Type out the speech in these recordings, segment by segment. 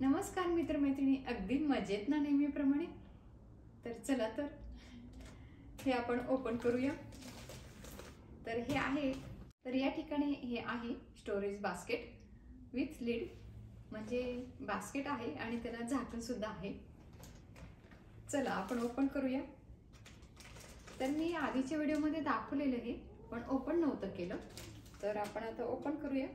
नमस्कार मित्रमैत्रिणी, अगदी मजेत ना नेहमीप्रमाणे. तर चला तर हे आपण ओपन करूया. तर हे आहे, तर या ठिकाणी हे आहे स्टोरेज बास्केट विथ लीड, म्हणजे बास्केट आहे आणि त्याला झाकण सुद्धा आहे. चला आपण ओपन करूया. तर मी आधीच्या व्हिडिओमध्ये दाखवलेलं आहे पण ओपन नव्हतं केलं, तर आपण आता ओपन करूया.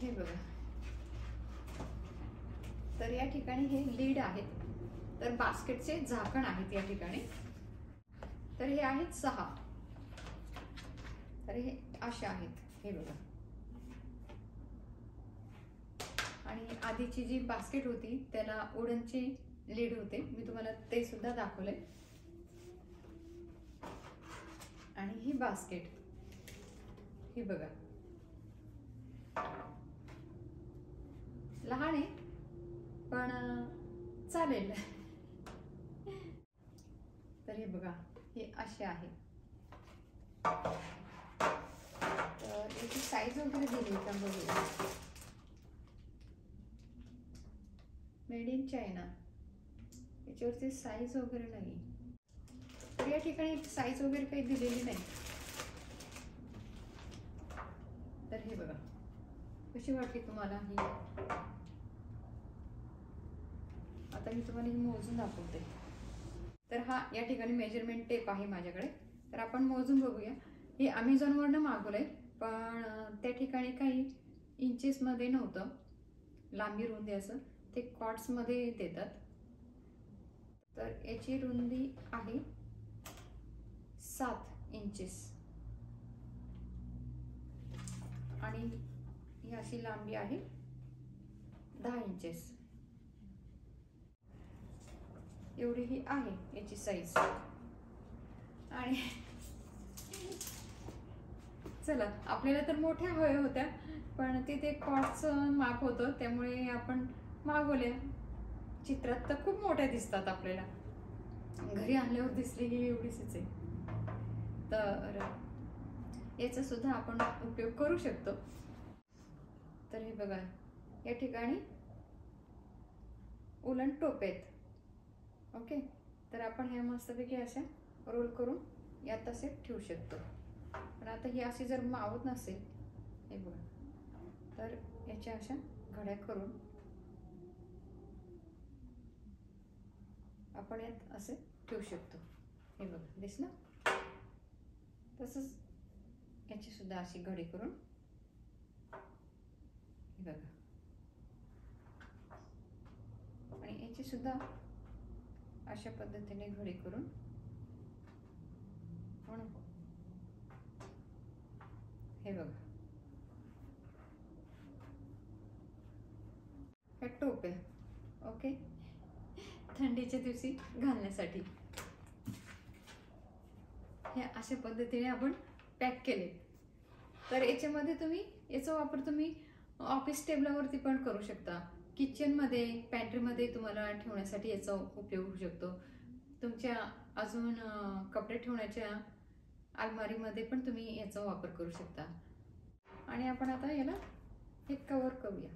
हे बघा, तर या ठिकाणी हे लीड आहेत, तर बास्केटचे झाकण आहेत या ठिकाणी. तर हे आहेत 6. तर हे असे आहेत, हे बघा. आणि आधीची जी बास्केट होती त्याला वुडनचे लीड होते, मी तुम्हाला ते सुद्धा दाखवले. आणि ही बास्केट ही बघा, लहान आहे पण चालेल. तर हे बघा, हे असे आहे. तर याची साईज वगैरे दिली का बघूया. मेड इन चायना, याच्यावरती साईज वगैरे नाही. तर या ठिकाणी साईज वगैरे काही दिलेली नाही. तर हे बघा, कशी वाटली तुम्हाला ही. आता मी तुम्हाला ही मोजून दाखवते. तर हा या ठिकाणी मेजरमेंट टेप आहे माझ्याकडे, तर आपण मोजून बघूया. हे अमेझॉनवरनं मागवलंय, पण त्या ठिकाणी काही इंचेसमध्ये नव्हतं, लांबी रुंदी असं ते कॉर्ड्समध्ये देतात. तर याची रुंदी आहे 7 इंचेस आणि ही अशी लांबी आहे 10 इंचेस. एवढी ही आहे याची साईज. आणि चला, आपल्याला तर मोठ्या हव्या होत्या पण तिथे कॉस्टचं माप होतं, त्यामुळे आपण मागवल्या. चित्रात तर खूप मोठ्या दिसतात, आपल्याला घरी आणल्यावर दिसली ही एवढीच आहे. तर याचा सुद्धा आपण उपयोग करू शकतो. तर हे बघा, या ठिकाणी उलन टोप आहेत. ओके, तर आपण ह्या मस्तपैकी अशा रोल करून यात असे ठेवू शकतो. पण आता ही अशी जर मावत नसेल, हे बघा, तर याच्या अशा घड्या करून आपण यात असे ठेवू शकतो. हे बघा, दिसलं. तसंच याची सुद्धा अशी घडी करून, हे बघा, आणि याची सुद्धा अशा पद्धतीने घडी करून म्हणून, हे बघा, हे टोप आहे. ओके, थंडीच्या दिवशी घालण्यासाठी हे अशा पद्धतीने आपण पॅक केले. तर याच्यामध्ये तुम्ही याचा वापर तुम्ही ऑफिस टेबलावरती पण करू शकता. किचनमध्ये, पॅन्ट्रीमध्ये तुम्हाला ठेवण्यासाठी याचा उपयोग होऊ शकतो. तुमच्या अजून कपडे ठेवण्याच्या अलमारीमध्ये पण तुम्ही याचा वापर करू शकता. आणि आपण आता याला हे कव्हर करूया.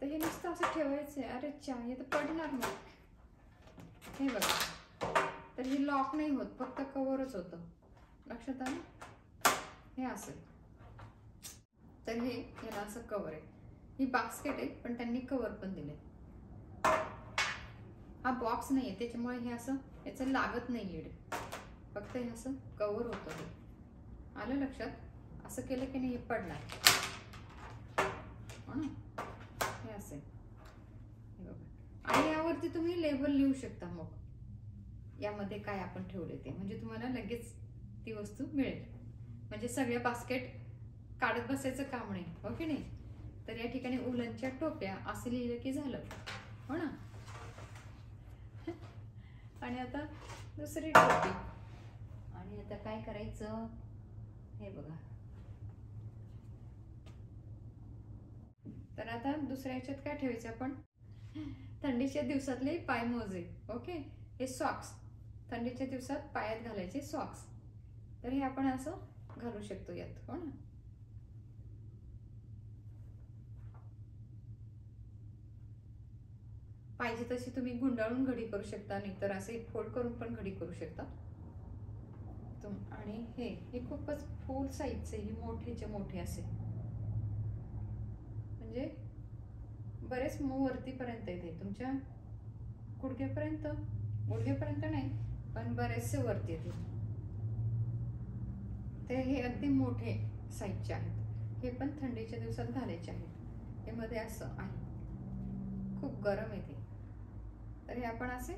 तर हे नुसतं असं ठेवायचं आहे. अरे चा, हे तर पडणार मग. हे बघा, तर हे लॉक नाही होत, फक्त कव्हरच होतं. लक्षात आलं. हे असं, तर हे याला असं कव्हर आहे. ही बास्केट आहे पण त्यांनी कव्हर पण दिले. हा बॉक्स नाही आहे त्याच्यामुळे हे असं याचं लागत नाही लीड, फक्त हे असं कव्हर होतं. हे आलं लक्षात? असं केलं की नाही हे पडणार हो ना, हे असे. हे बघा, आणि यावरती तुम्ही लेबल लिहू शकता. मग यामध्ये काय आपण ठेवले ते, म्हणजे तुम्हाला लगेच ती वस्तू मिळेल. म्हणजे सगळ्या बास्केट काढत बसायचं काम नाही, हो की नाही? तर या ठिकाणी उलनच्या टोप्या असं लिहिलं की झालं हो ना. आणि आता दुसरी टोपी. आणि आता काय करायचं हे बघा. तर आता दुसऱ्या ह्याच्यात काय ठेवायचं आपण, थंडीच्या दिवसातले पाय मोजे. ओके, हे सॉक्स, थंडीच्या दिवसात पायात घालायचे सॉक्स. तर हे आपण असं घालू शकतो यात, हो ना. पाहिजे तशी तुम्ही गुंडाळून घडी करू शकता, नाहीतर असे फोल्ड करून पण घडी करू शकता. आणि हे खूपच फुल साईजचे, हे मोठेचे मोठे असे, म्हणजे बरेच वरतीपर्यंत येते, तुमच्या गुडघ्यापर्यंत, गुडघ्यापर्यंत नाही पण बरेचसे वरती येते. ते हे अगदी मोठे साईजचे आहेत. हे पण थंडीच्या दिवसात घालायचे आहेत. हे मध्ये असं आहे, खूप गरम येते. तर हे आपण असे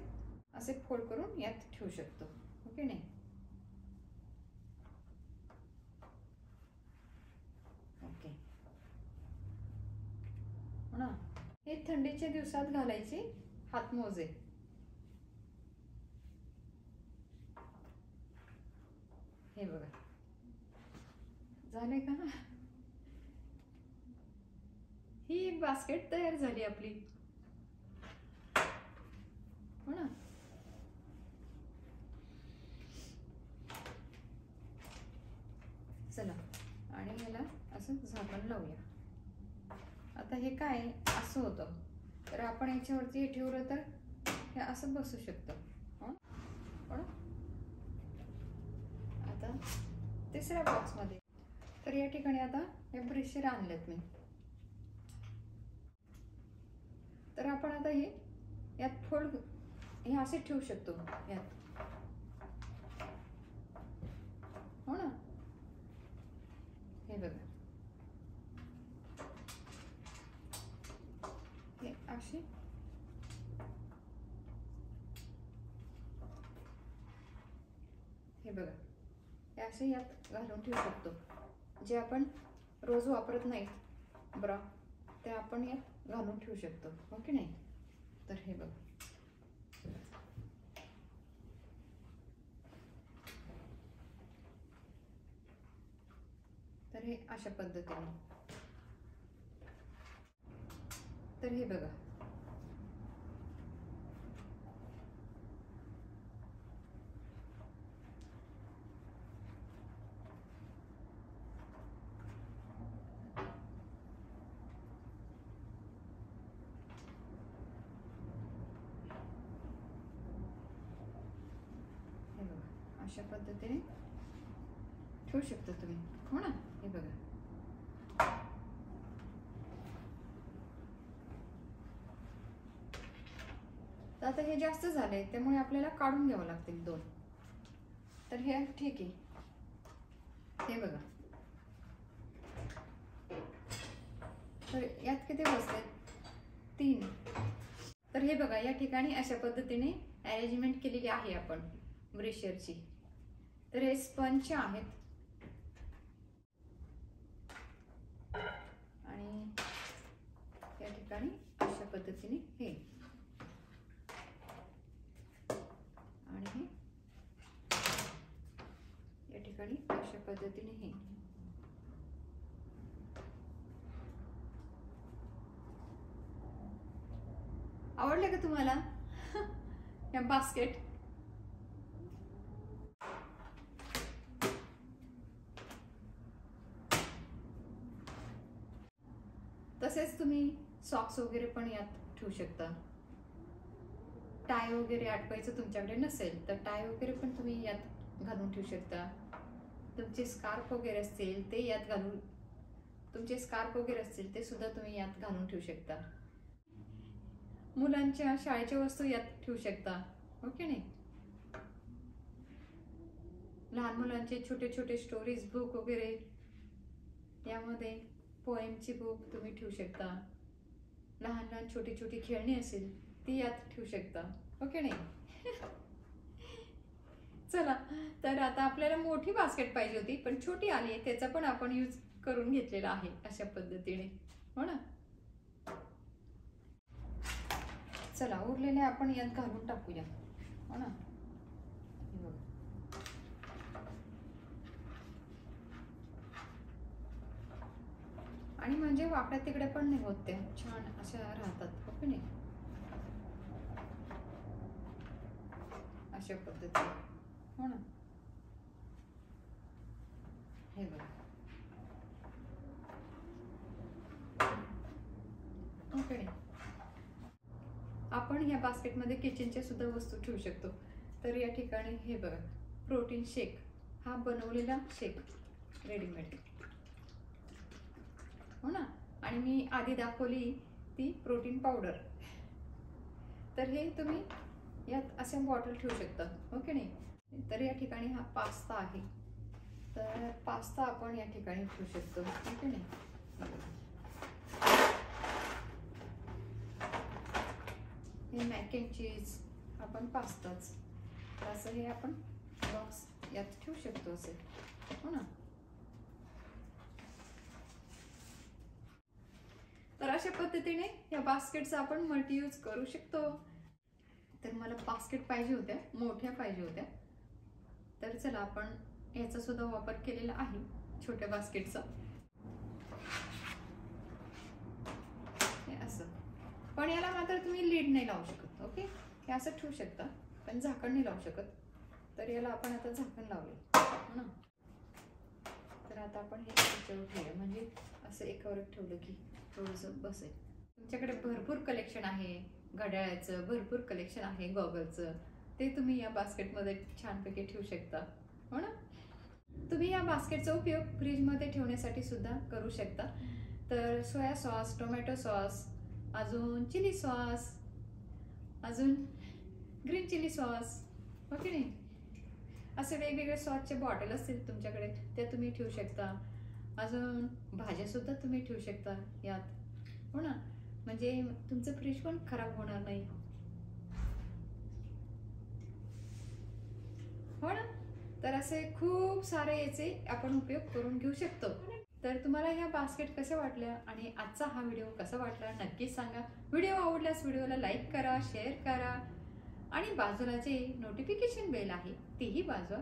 असे फोल्ड करून यात ठेवू शकतो, ओके नाही. ओके हो ना. हे थंडीच्या दिवसात घालायचे हातमोजे. हे बघा, झाले का? ही एक बास्केट तयार झाली आपली, हो ना. चला, आणि ह्याला असं झाकण लावूया. आता हे काय असं होतं, तर आपण याच्यावरती हे ठेवलं तर हे असं बसू शकतं, हो. आता तिसऱ्या बॉक्समध्ये, तर या ठिकाणी आता हे ब्रशर आणलेत मी. तर आपण आता हे यात फोल्ड, हे असे ठेवू शकतो यात, हो ना. हे बघा, हे असे हे बघा, हे असे यात घालून ठेवू शकतो. जे आपण रोज वापरत नाही ब्रा, ते आपण यात घालून ठेवू शकतो, हो की नाही. तर हे बघा, तर हे अशा पद्धतीने. तर हे बघा, अशा पद्धतीने ठेवू शकता तुम्ही, हो ना. हे बघा, तर आता हे जास्त झाले त्यामुळे आपल्याला काढून घ्यावं लागतील 2. तर हे ठीक आहे. हे बघा, तर यात किती बसले, 3. तर हे बघा, या ठिकाणी अशा पद्धतीने अरेंजमेंट केलेली आहे आपण ब्रशरची. तर हे स्पंज आहेत, आणि या ठिकाणी अशा पद्धतीने हे, आणि हे या ठिकाणी अशा पद्धतीने हे. आवडलं का तुम्हाला या बास्केट? तसेच तुम्ही सॉक्स वगैरे पण यात ठेवू शकता. टाय वगैरे अटकवायचं तुमच्याकडे नसेल तर टाय वगैरे पण तुम्ही यात घालून ठेवू शकता. तुमचे स्कार्फ वगैरे असतील ते यात घालून, तुमचे स्कार्फ वगैरे असतील ते सुद्धा तुम्ही यात घालून ठेवू शकता. मुलांच्या शाळेच्या वस्तू यात ठेवू शकता, ओके नाही. लहान मुलांचे छोटे छोटे स्टोरीज बुक वगैरे, यामध्ये पोएमची बुक तुम्ही ठेवू शकता. लहान लहान छोटी छोटी खेळणी असेल ती यात ठेवू शकता, ओके नाही. चला, तर आता आपल्याला मोठी बास्केट पाहिजे होती पण छोटी आली आहे, त्याचा पण आपण यूज करून घेतलेला आहे अशा पद्धतीने, हो ना. चला, उरलेले आपण यात घालून टाकूया, हो ना. आणि म्हणजे वाकड्या तिकडे पण नाही होत, त्या छान अशा राहतात, ओके नाही. अशा पद्धतीने, हो ना. हे बघा, ओके नाही. आपण ह्या बास्केटमध्ये किचनच्या सुद्धा वस्तू ठेवू शकतो. तर या ठिकाणी हे बघा, प्रोटीन शेक, हा बनवलेला शेक रेडीमेड, हो ना. आणि मी आधी दाखवली ती प्रोटीन पावडर. तर हे तुम्ही यात अशा बॉटल ठेवू शकता, ओके नाही. तर या ठिकाणी हा पास्ता आहे, तर पास्ता आपण या ठिकाणी ठेवू शकतो, ओके नाही. हे मॅक अँड चीज, आपण पास्ताच, असं हे आपण बॉक्स यात ठेवू शकतो असे, हो ना. तर अशा पद्धतीने या बास्केटचा आपण मल्टी यूज करू शकतो. तर मला बास्केट पाहिजे होत्या, मोठ्या पाहिजे होत्या, तर चला आपण याचा सुद्धा वापर केलेला आहे, छोट्या बास्केटचा. हे असं, पण याला मात्र तुम्ही लीड नाही लावू शकत, ओके. हे असं ठेवू शकता पण झाकण नाही लावू शकत. तर याला आपण आता झाकण लावले, हो ना. तर आता आपण हे याच्यावर ठेवूया, म्हणजे असं एकावर एक ठेवलं की थोडंसं बसेल. तुमच्याकडे भरपूर कलेक्शन आहे, घड्याळाचं भरपूर कलेक्शन आहे, गॉगलचं, ते तुम्ही या बास्केटमध्ये छानपैकी ठेवू शकता, हो ना. तुम्ही या बास्केटचा उपयोग फ्रीजमध्ये ठेवण्यासाठी सुद्धा करू शकता. तर सोया सॉस, टोमॅटो सॉस, अजून चिली सॉस, अजून ग्रीन चिली सॉस, ओके नाही. असे वेगवेगळे सॉसचे बॉटल असतील तुमच्याकडे, त्या तुम्ही ठेवू शकता. अजून भाज्या सुद्धा तुम्ही ठेवू शकता यात, हो ना. म्हणजे तुमचं फ्रीज पण खराब होणार नाही, हो ना. तर असे खूप सारे याचे आपण उपयोग करून घेऊ शकतो. तर तुम्हाला ह्या बास्केट कशा वाटल्या आणि आजचा हा व्हिडिओ कसा वाटला नक्कीच सांगा. व्हिडिओ आवडल्यास व्हिडिओला लाईक करा, शेअर करा आणि बाजूला जे नोटिफिकेशन बेल आहे तीही वाजवा,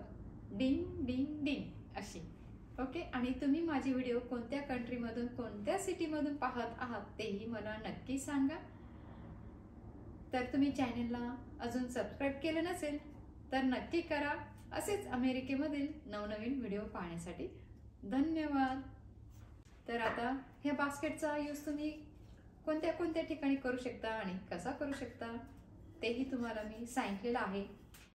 डिंग डिंग डिंग अशी, ओके. आणि तुम्ही माझे व्हिडिओ कोणत्या कंट्रीमधून, कोणत्या सिटीमधून पाहत आहात तेही मला नक्की सांगा. तर तुम्ही चॅनलला अजून सबस्क्राईब केलं नसेल तर नक्की करा, असेच अमेरिकेमधील नवनवीन व्हिडिओ पाहण्यासाठी. धन्यवाद. तर आता ह्या बास्केटचा यूज तुम्ही कोणत्या कोणत्या ठिकाणी करू शकता आणि कसा करू शकता तेही तुम्हाला मी सांगितलेलं आहे.